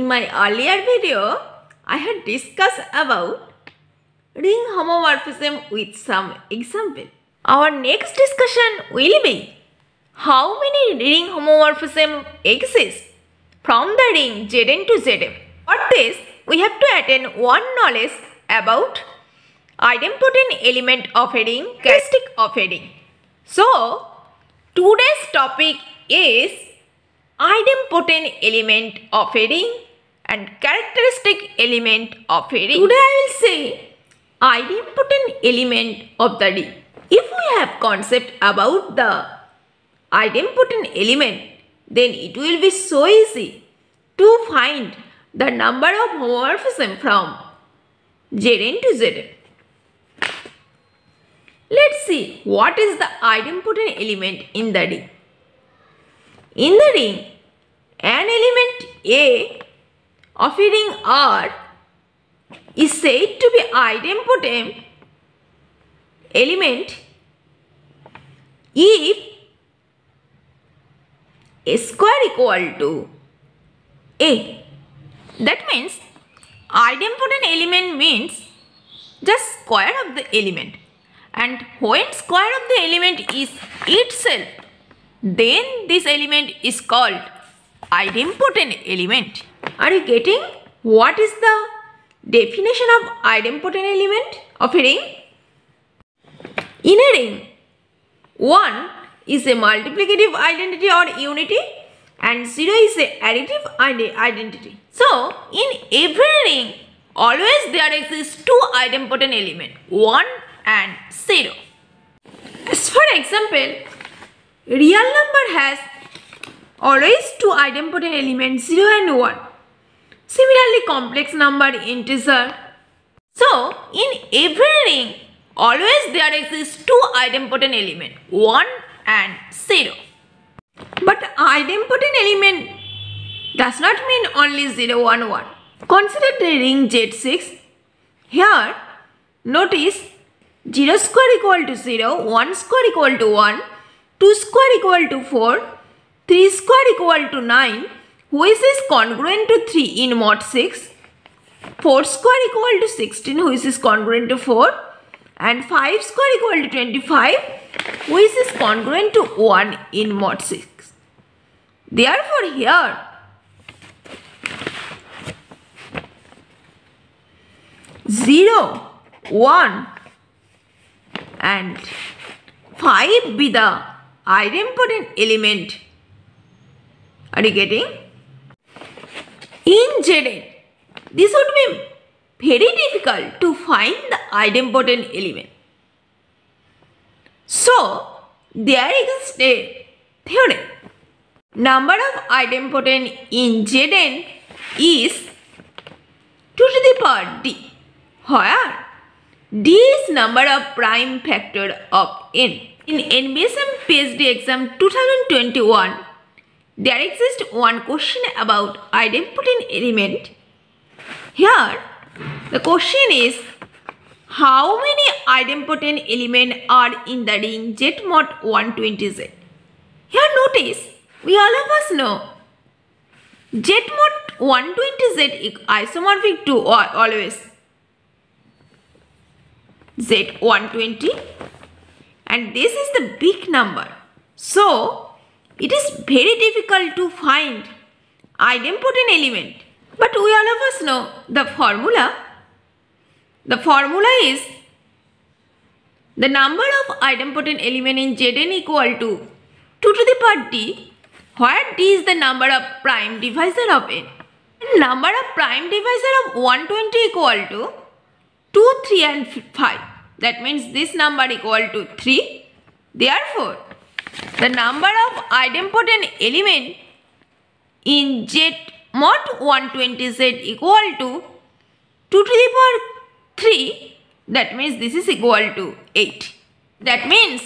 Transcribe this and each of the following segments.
In my earlier video, I had discussed about ring homomorphism with some example. Our next discussion will be how many ring homomorphism exist from the ring Zn to Zm. For this, we have to attain one knowledge about idempotent element of a ring, characteristic of a ring. So, today's topic is idempotent element of a ring and characteristic element of a ring. Today I will say idempotent element of the ring. If we have concept about the idempotent element, then it will be so easy to find the number of homomorphism from Zn to Zm. Let's see what is the idempotent element in the ring. In the ring, an element A of a ring R is said to be idempotent element if A square equal to A. That means idempotent element means just square of the element, and when square of the element is itself, then this element is called idempotent element. Are you getting what is the definition of idempotent element of a ring? In a ring, 1 is a multiplicative identity or unity and 0 is a additive identity. So, in every ring, always there exists two idempotent elements, 1 and 0. As for example, real number has always two idempotent elements, 0 and 1. Similarly, complex number, integer. So, in every ring, always there exists two idempotent elements, 1 and 0. But idempotent element does not mean only 0, 1, 1. Consider the ring Z6. Here, notice 0 square equal to 0, 1 square equal to 1, 2 square equal to 4, 3 square equal to 9, which is congruent to 3 in mod 6, 4 square equal to 16, which is congruent to 4, and 5 square equal to 25, which is congruent to 1 in mod 6. Therefore, here 0, 1 and 5 be the idempotent element. Are you getting? In Zn, this would be very difficult to find the idempotent element. So, there exists a theorem. Number of idempotent in Zn is 2 to the power d, where d is number of prime factor of n. In NBSM PhD exam 2021, there exists one question about idempotent element. Here, the question is, how many idempotent elements are in the ring Z mod 120Z? Here notice, we all of us know Z mod 120Z is isomorphic to always Z120, and this is the big number. So, it is very difficult to find idempotent element. But we all of us know the formula. The formula is the number of idempotent element in Zn equal to 2 to the power d, where d is the number of prime divisor of n. And number of prime divisor of 120 equal to 2, 3 and 5. That means this number equal to 3. Therefore, the number of idempotent element in Z mod 120Z equal to 2 to the power 3. That means this is equal to 8. That means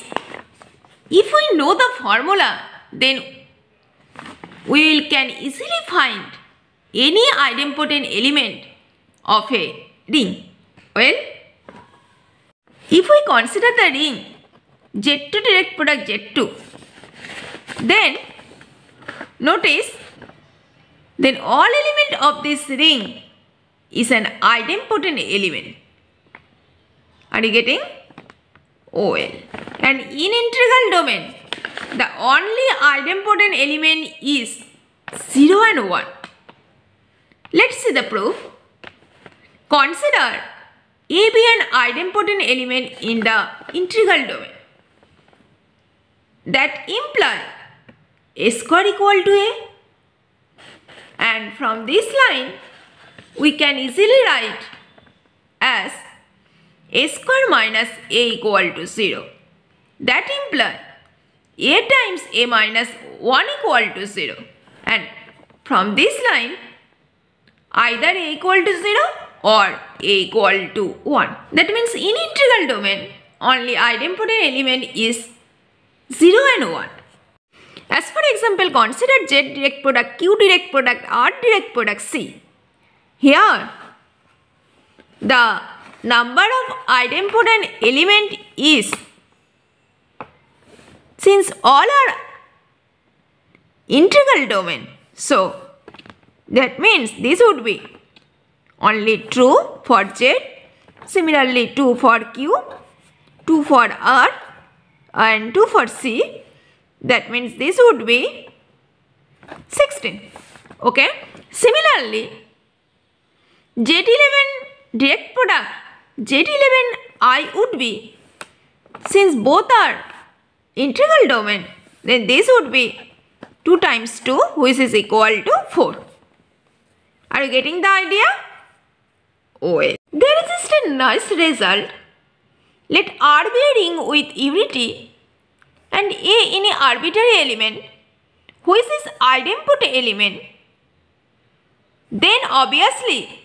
if we know the formula, then we can easily find any idempotent element of a ring. Well, if we consider the ring Z2 direct product Z2, then notice then all element of this ring is an idempotent element. Are you getting? OL. And in integral domain, the only idempotent element is 0 and 1. Let's see the proof. Consider A be an idempotent element in the integral domain. That implies A square equal to A. And from this line, we can easily write as A square minus A equal to 0. That implies A times A minus 1 equal to 0. And from this line, either A equal to 0 or A equal to 1. That means in integral domain, only idempotent element is 0 and 1. As for example, consider Z direct product, Q direct product, R direct product, C. Here, the number of idempotent element is, since all are integral domain, so that means this would be only true for Z, similarly 2 for Q, 2 for R and 2 for C. That means this would be 16. Okay. Similarly, Z11 direct product, Z11I would be, since both are integral domain, then this would be 2 times 2, which is equal to 4. Are you getting the idea? OL. There is just a nice result. Let R be a ring with unity and A any arbitrary element, which is idempotent element. Then obviously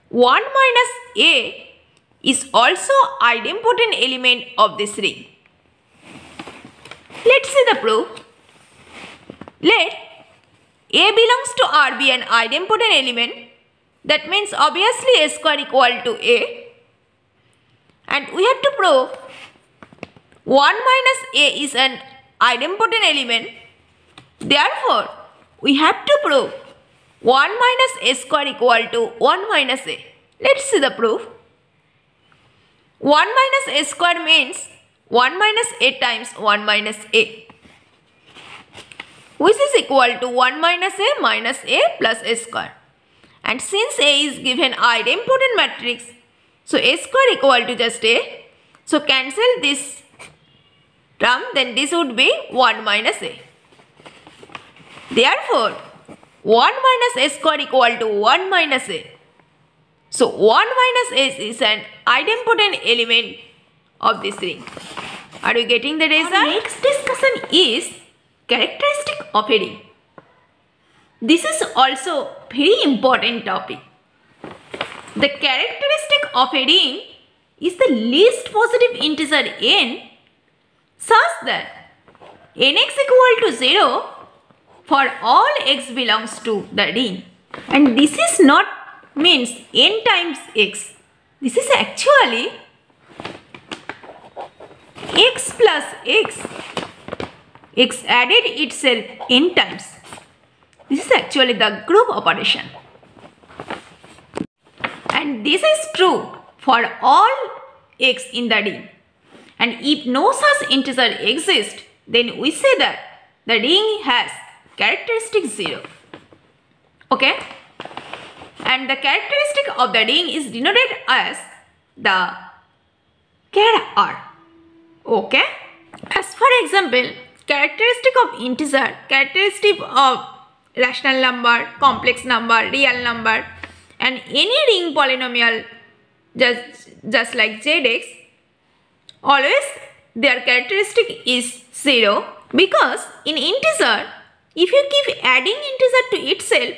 1 minus A is also idempotent element of this ring. Let's see the proof. Let A belongs to R be an idempotent element. That means obviously A square equal to A. And we have to prove 1 minus A is an idempotent element. Therefore, we have to prove 1 minus A square equal to 1 minus A. Let's see the proof. 1 minus A square means 1 minus A times 1 minus A, which is equal to 1 minus A plus A square. And since A is given idempotent matrix, so A square equal to just A. So cancel this term, then this would be 1 minus A. Therefore, 1 minus A square equal to 1 minus A. So 1 minus A is an idempotent element of this ring. Are you getting the result? Our next discussion is characteristic of a ring. This is also very important topic. The characteristic of a ring is the least positive integer n such that nx equal to 0 for all x belongs to the ring. And this is not means n times x. This is actually x plus x. X added itself n times. This is actually the group operation. And this is true for all x in the ring. And if no such integer exists, then we say that the ring has characteristic 0. Okay? And the characteristic of the ring is denoted as the char R. Okay? As for example, characteristic of integer, characteristic of rational number, complex number, real number, and any ring polynomial just like Zx, always their characteristic is 0, because in integer, if you keep adding integer to itself,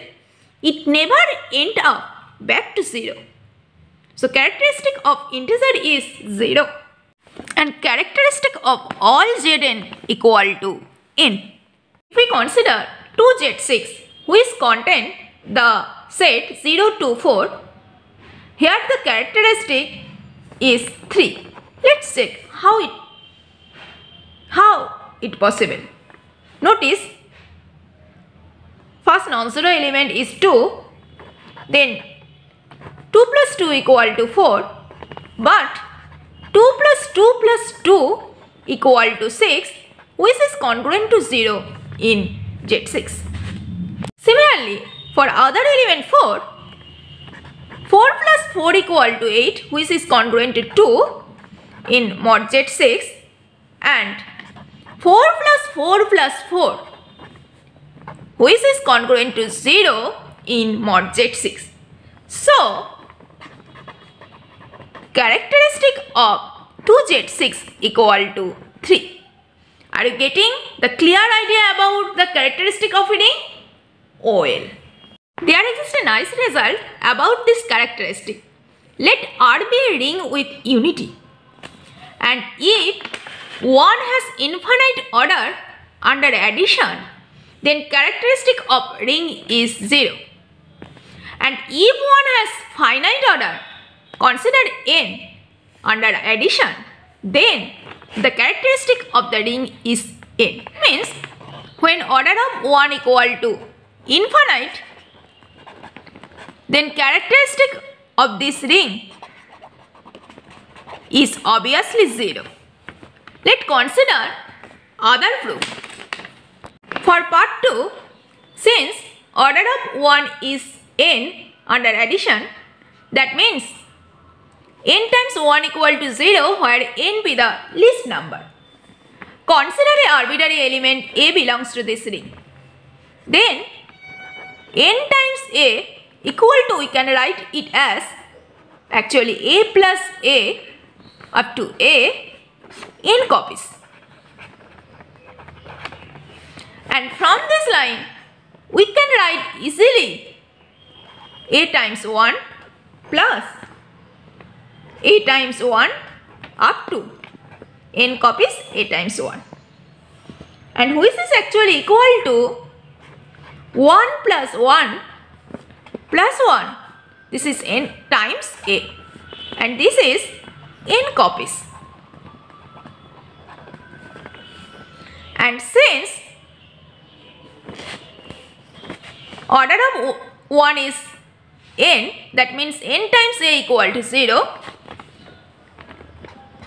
it never end up back to 0. So characteristic of integer is 0. And characteristic of all Zn equal to n. If we consider 2Z6, which contain the set 0 to 4, here the characteristic is 3. Let's check how it possible. Notice first non-zero element is 2, then 2 plus 2 equal to 4, but 2 plus 2 plus 2 equal to 6, which is congruent to 0 in Z6. Similarly, for other element 4, 4 plus 4 equal to 8, which is congruent to 2 in mod Z6, and 4 plus 4 plus 4, which is congruent to 0 in mod Z6. So, characteristic of 2Z6 equal to 3. Are you getting the clear idea about the characteristic of a ring? Well, there exists a nice result about this characteristic. Let R be a ring with unity, and if 1 has infinite order under addition, then characteristic of ring is 0. And if 1 has finite order considered n under addition, then the characteristic of the ring is n. Means when order of 1 equal to infinite, then characteristic of this ring is obviously 0. Let's consider other proof. For part 2, since order of 1 is n under addition, that means n times 1 equal to 0 where n be the least number. Consider a arbitrary element a belongs to this ring. Then n times a equal to, we can write it as actually a plus a up to a n copies. And from this line, we can write easily a times 1 plus a times 1 up to n copies a times 1. And which is actually equal to 1 plus 1 plus 1. This is n times a. And this is n copies. And since order of 1 is n, that means n times a equal to 0.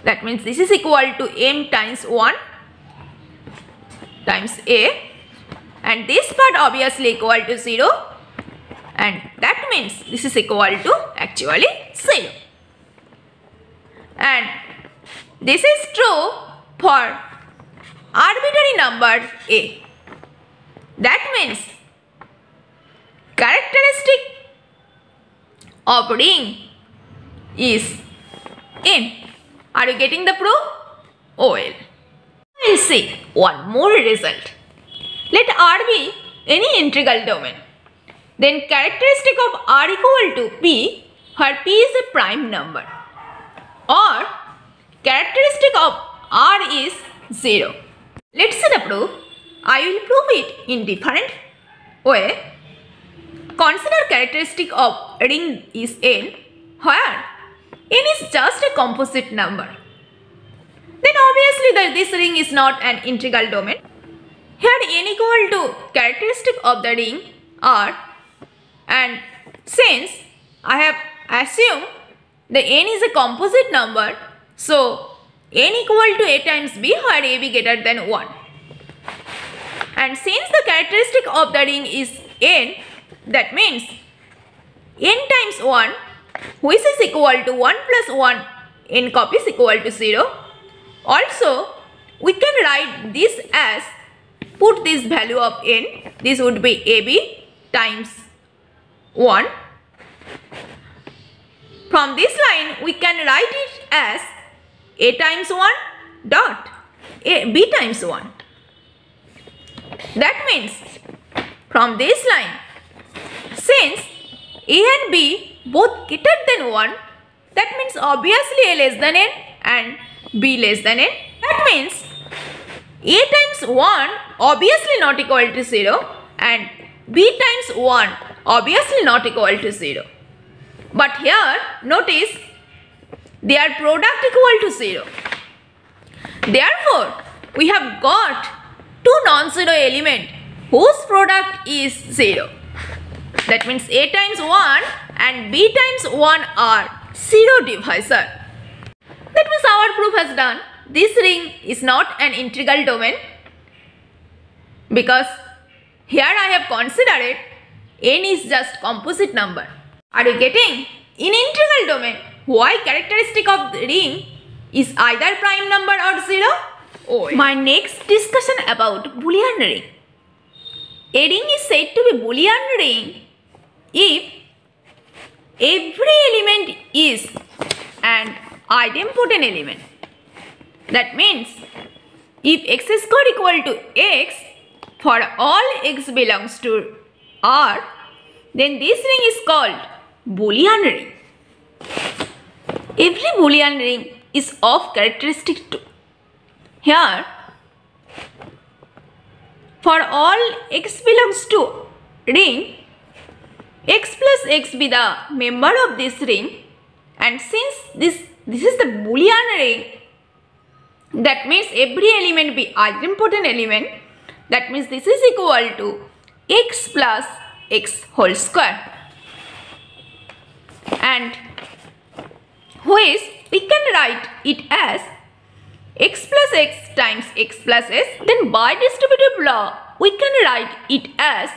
That means this is equal to m times 1 times a, and this part obviously equal to 0, and that means this is equal to actually 0. And this is true for arbitrary number a. That means characteristic of ring is n. Are you getting the proof? Well, we'll see one more result. Let R be any integral domain. Then characteristic of R equal to P where P is a prime number, or characteristic of R is 0. Let's see the proof. I will prove it in different way. Consider characteristic of ring is n where n is just a composite number. Then obviously this ring is not an integral domain. Here n equal to characteristic of the ring R, and since I have assumed the n is a composite number, so n equal to a times b where a be greater than 1. And since the characteristic of the ring is n, that means n times 1, which is equal to 1 plus 1 n copies equal to 0. Also, we can write this as, put this value of n, this would be ab times 1. From this line, we can write it as a times 1 dot b times 1. That means from this line, since a and b both greater than 1, that means obviously a less than n and b less than n. That means a times 1 obviously not equal to 0 and b times 1 obviously not equal to 0. But here notice their product equal to 0. Therefore, we have got two non-zero elements whose product is 0. That means A times 1 and B times 1 are 0 divisor. That means our proof has done. This ring is not an integral domain because here I have considered n is just composite number. Are you getting? In integral domain, why characteristic of the ring is either prime number or 0? Oh. My next discussion about Boolean ring. A ring is said to be Boolean ring if every element is an idempotent element. That means if x square equal to x for all x belongs to R, then this ring is called Boolean ring. Every Boolean ring is of characteristic 2. Here, for all x belongs to ring, x plus x be the member of this ring, and since this is the Boolean ring, that means every element be idempotent element. That means this is equal to x plus x whole square, and which we can write it as x plus x times x plus s. Then by distributive law we can write it as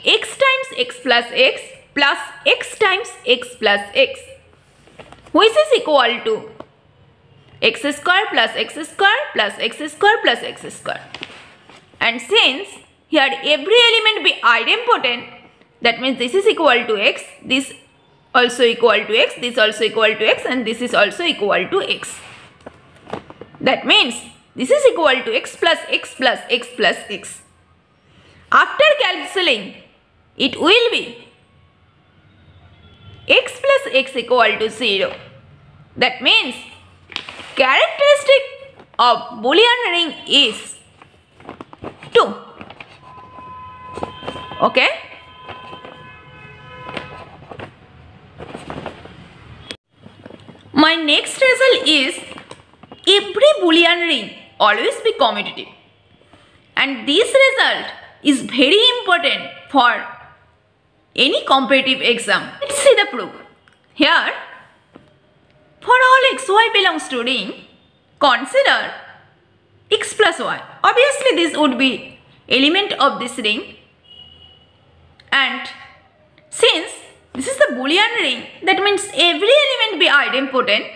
x times x plus x times x plus x, which is equal to x square plus x square plus x square plus x square. And since here every element be idempotent, that means this is equal to x, this also equal to x, this also equal to x, and this is also equal to x. That means this is equal to x plus x plus x plus x. After cancelling, it will be x plus x equal to 0. That means characteristic of Boolean ring is 2. Okay. My next result is every Boolean ring always be commutative, and this result is very important for any competitive exam. Let's see the proof. Here, for all xy belongs to ring, consider x plus y. Obviously this would be element of this ring, and since this is the Boolean ring, that means every element be idempotent.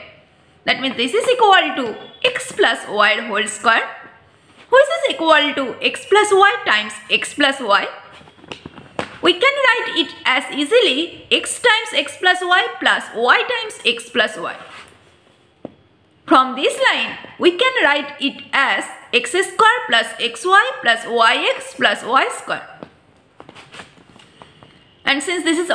That means this is equal to x plus y whole square, which is equal to x plus y times x plus y. We can write it as easily x times x plus y plus y times x plus y. From this line, we can write it as x square plus xy plus yx plus y square. And since this is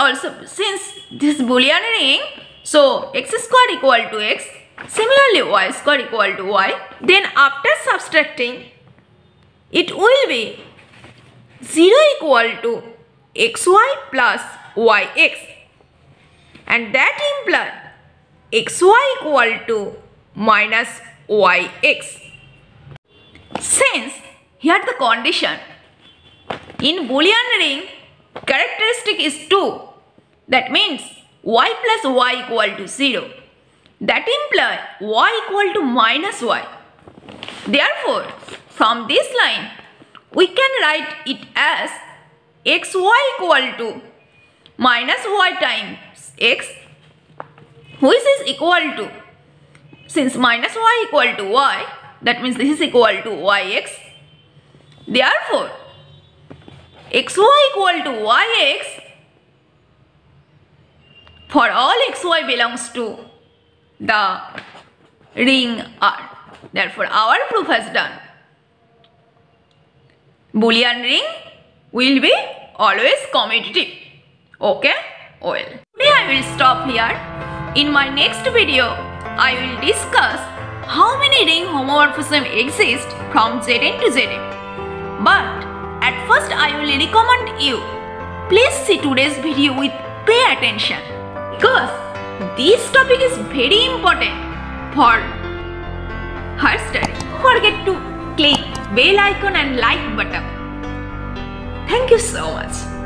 Boolean ring, so x square equal to x, similarly y square equal to y. Then after subtracting, it will be 0 equal to xy plus yx, and that implies xy equal to minus yx. Since here the condition in Boolean ring characteristic is 2, that means y plus y equal to 0. That implies y equal to minus y. Therefore, from this line, we can write it as xy equal to minus y times x, which is equal to, since minus y equal to y, that means this is equal to yx. Therefore, xy equal to yx for all xy belongs to the ring R. Therefore, our proof has done. Boolean ring will be always commutative. Okay? Well, today I will stop here. In my next video, I will discuss how many ring homomorphism exist from Zn to Zm. But at first I will recommend you, please see today's video with pay attention, because this topic is very important for her study. Don't forget to click bell icon and like button. Thank you so much.